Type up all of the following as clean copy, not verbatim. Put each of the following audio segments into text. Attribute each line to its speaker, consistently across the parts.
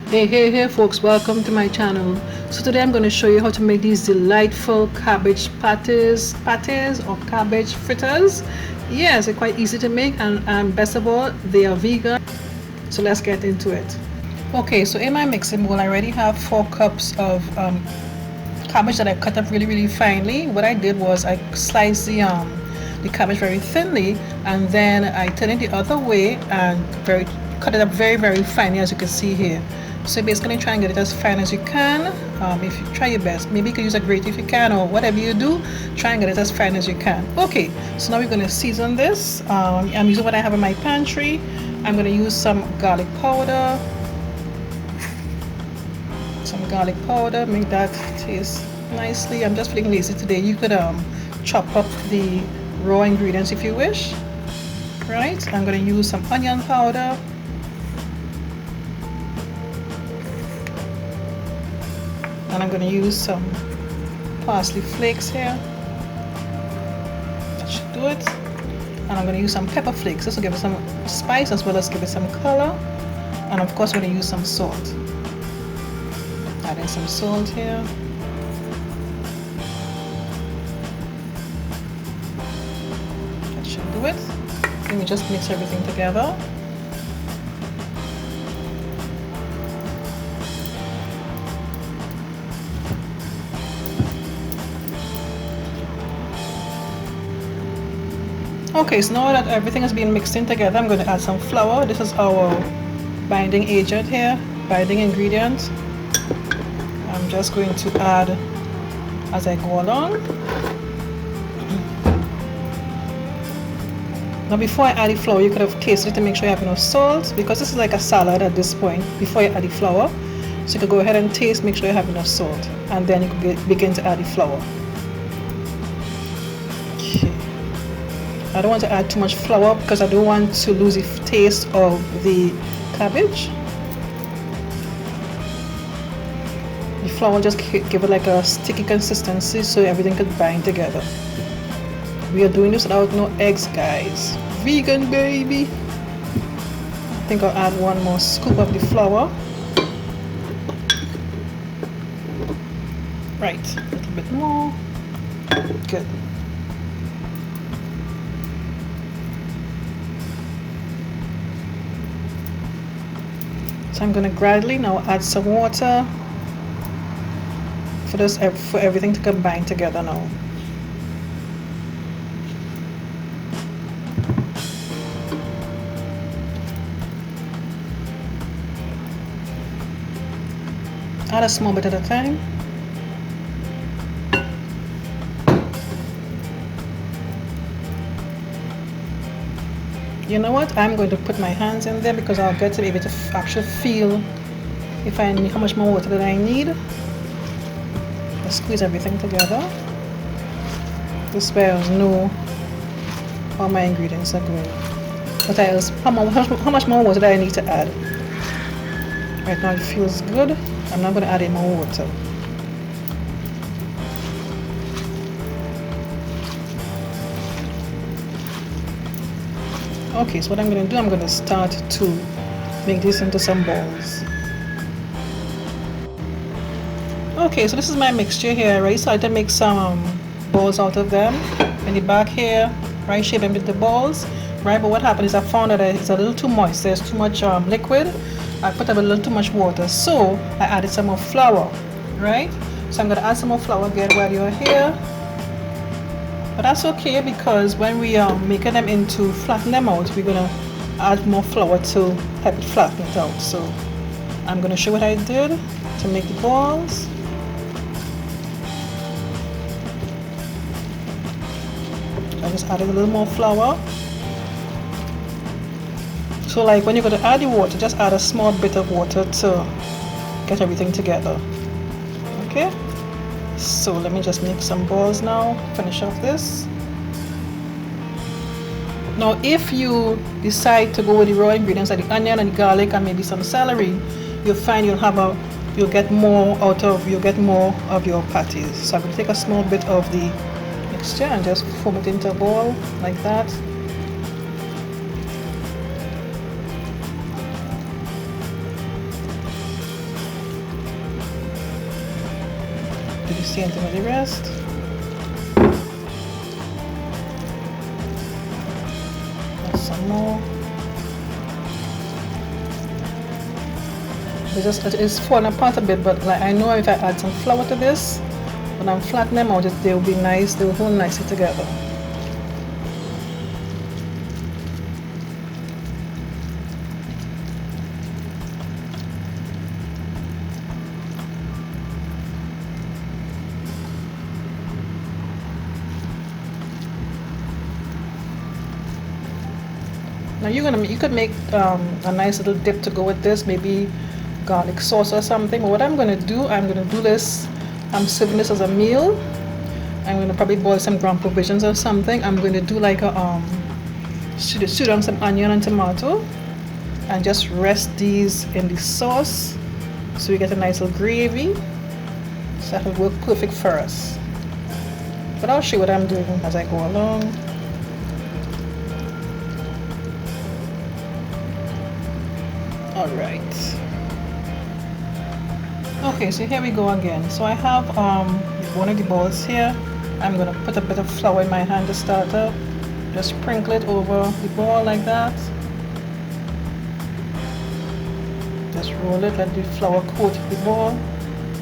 Speaker 1: Hey folks, welcome to my channel. So today I'm going to show you how to make these delightful cabbage patties or cabbage fritters. Yes, they're quite easy to make, and best of all, they are vegan. So let's get into it. Okay, so in my mixing bowl I already have 4 cups of cabbage that I cut up really finely. What I did was I sliced the cabbage very thinly, and then I turned it the other way and cut it up very finely, as you can see here. So basically try and get it as fine as you can. If you try your best, maybe you can use a grater if you can, or whatever you do, try and get it as fine as you can. Okay, so now we're going to season this. I'm using what I have in my pantry. I'm going to use some garlic powder, make that taste nicely. I'm just feeling lazy today. You could chop up the raw ingredients if you wish. Right, I'm going to use some onion powder, and I'm going to use some parsley flakes here. That should do it. And I'm going to use some pepper flakes. This will give it some spice as well as give it some color. And of course, I'm going to use some salt. Adding some salt here. That should do it. Let me just mix everything together. Okay, so now that everything has been mixed in together, I'm going to add some flour. This is our binding agent here, binding ingredient. I'm just going to add as I go along. Now before I add the flour, you could have tasted it to make sure you have enough salt, because this is like a salad at this point before you add the flour. So you could go ahead and taste, make sure you have enough salt, and then you could begin to add the flour. Okay. I don't want to add too much flour because I don't want to lose the taste of the cabbage. The flour will just give it like a sticky consistency so everything could bind together. We are doing this without no eggs, guys. Vegan, baby. I think I'll add one more scoop of the flour. Right, a little bit more. Good. So I'm going to gradually now add some water for everything to combine together now. Add a small bit at a time. You know what? I'm going to put my hands in there because I'll get to be able to actually feel if I need how much more water that I need. I'll squeeze everything together. This way I'll know how my ingredients are going. How much more water do I need to add? Right now it feels good. I'm not going to add any more water. Okay, so what I'm going to do, I'm going to start to make this into some balls. Okay, so this is my mixture here, right? So I did make some balls out of them. In the back here, right, shape them with the balls, right? But what happened is I found that it's a little too moist. There's too much liquid. I put up a little too much water, so I added some more flour, right? So I'm going to add some more flour again while you're here. But that's okay, because when we are making them into flatten them out, we're going to add more flour to help it flatten it out. So I'm going to show what I did to make the balls. I just added a little more flour. So like when you're going to add the water, just add a small bit of water to get everything together. Okay? So let me just make some balls now, finish off this. Now if you decide to go with the raw ingredients like the onion and the garlic and maybe some celery, you'll find you'll get more of your patties. So I'm going to take a small bit of the mixture and just form it into a ball like that. do the same thing with the rest. And some more. It is falling apart a bit, but like I know if I add some flour to this, when I'm flattening them out, they'll be nice, they'll hold nicely together. Now you could make a nice little dip to go with this, maybe garlic sauce or something. But what I'm going to do this. I'm serving this as a meal. I'm going to probably boil some ground provisions or something. I'm going to do like a shoot on some onion and tomato, and just rest these in the sauce, so we get a nice little gravy. So that will work perfect for us. But I'll show you what I'm doing as I go along. Alright. Okay, so here we go again. So I have one of the balls here. I'm going to put a bit of flour in my hand to start up. Just sprinkle it over the ball like that. Just roll it, let the flour coat the ball,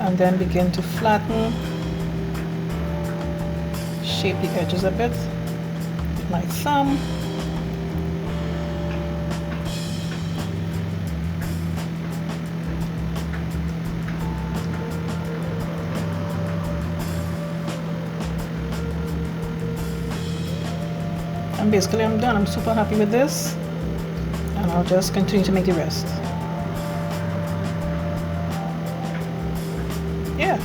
Speaker 1: and then begin to flatten. Shape the edges a bit with my thumb. And basically I'm done. I'm super happy with this, and I'll just continue to make the rest. Yeah.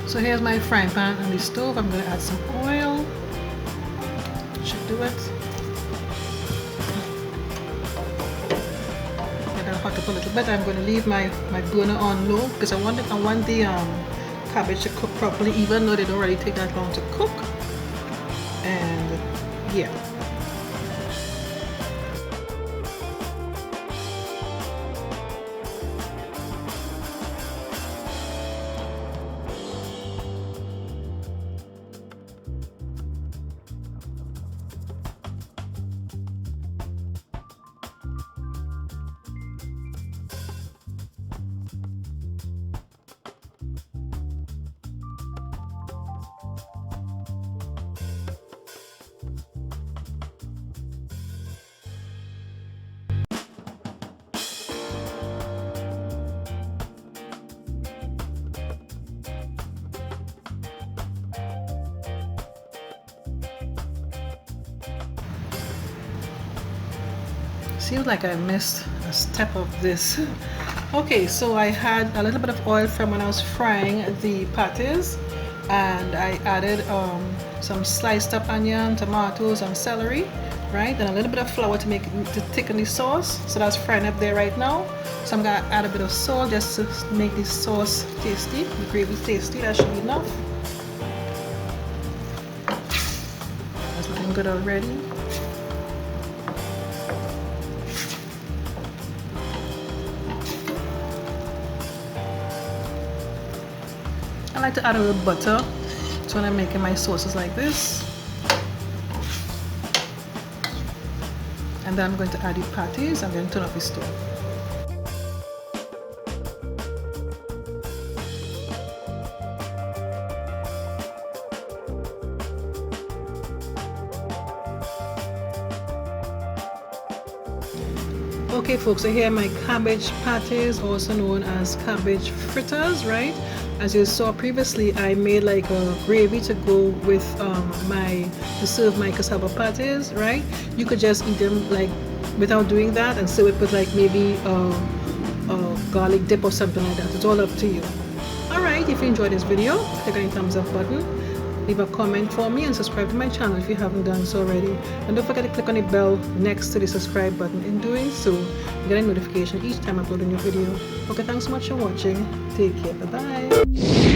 Speaker 1: So here's my frying pan on the stove. I'm going to add some oil. Should do it. Get that hot up a little bit. I'm going to leave my burner on low because I want the cabbage to cook properly, even though they don't really take that long to cook. And yeah. Seems like I missed a step of this. Okay, so I had a little bit of oil from when I was frying the patties, and I added some sliced up onion, tomatoes, and celery, right? And a little bit of flour to thicken the sauce. So that's frying up there right now. So I'm gonna add a bit of salt just to make the sauce tasty, the gravy tasty. That should be enough. That's looking good already. I like to add a little butter so when I'm making my sauces like this. And then I'm going to add the patties and then turn off the stove. Okay folks, so here are my cabbage patties, also known as cabbage fritters, right? As you saw previously, I made like a gravy to go with to serve my cassava patties, right? You could just eat them like without doing that and serve it with like maybe a garlic dip or something like that. It's all up to you. Alright, if you enjoyed this video, click on the thumbs up button, leave a comment for me, and subscribe to my channel if you haven't done so already. And don't forget to click on the bell next to the subscribe button. In doing so, you get a notification each time I upload a new video. Okay, thanks so much for watching. Take care. Bye bye.